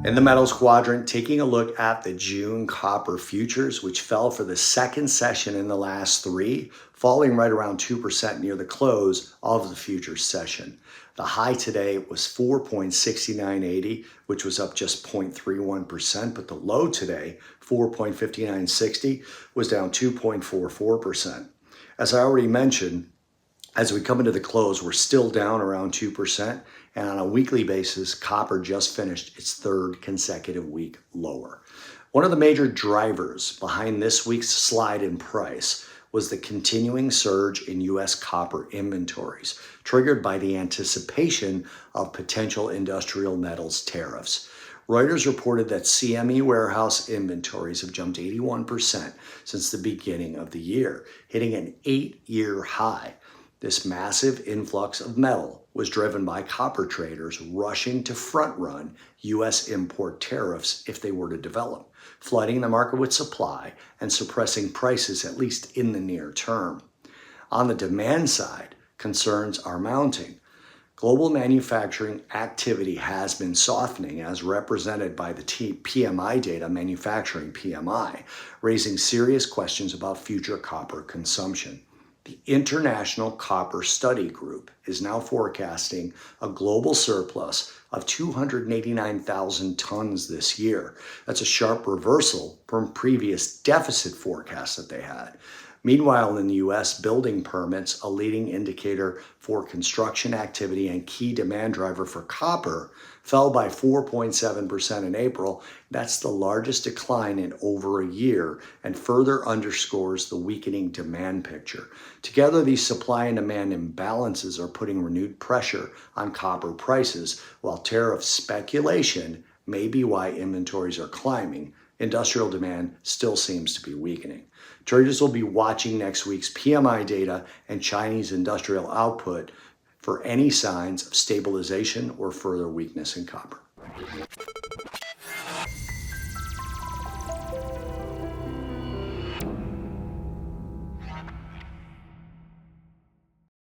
In the metals quadrant, taking a look at the June copper futures, which fell for the second session in the last three, falling right around 2% near the close of the futures session. The high today was 4.6980, which was up just 0.31%, but the low today, 4.5960, was down 2.44%. As I already mentioned, as we come into the close, we're still down around 2%, and on a weekly basis, copper just finished its third consecutive week lower. One of the major drivers behind this week's slide in price was the continuing surge in U.S. copper inventories, triggered by the anticipation of potential industrial metals tariffs. Reuters reported that CME warehouse inventories have jumped 81% since the beginning of the year, hitting an 8-year high. This massive influx of metal was driven by copper traders rushing to front-run U.S. import tariffs if they were to develop, flooding the market with supply and suppressing prices at least in the near term. On the demand side, concerns are mounting. Global manufacturing activity has been softening, as represented by the PMI data, manufacturing PMI, raising serious questions about future copper consumption. The International Copper Study Group is now forecasting a global surplus of 289,000 tons this year. That's a sharp reversal from previous deficit forecasts that they had. Meanwhile, in the U.S., building permits, a leading indicator for construction activity and key demand driver for copper, fell by 4.7% in April. That's the largest decline in over a year and further underscores the weakening demand picture. Together, these supply and demand imbalances are putting renewed pressure on copper prices, while tariff speculation may be why inventories are climbing. Industrial demand still seems to be weakening. Traders will be watching next week's PMI data and Chinese industrial output for any signs of stabilization or further weakness in copper.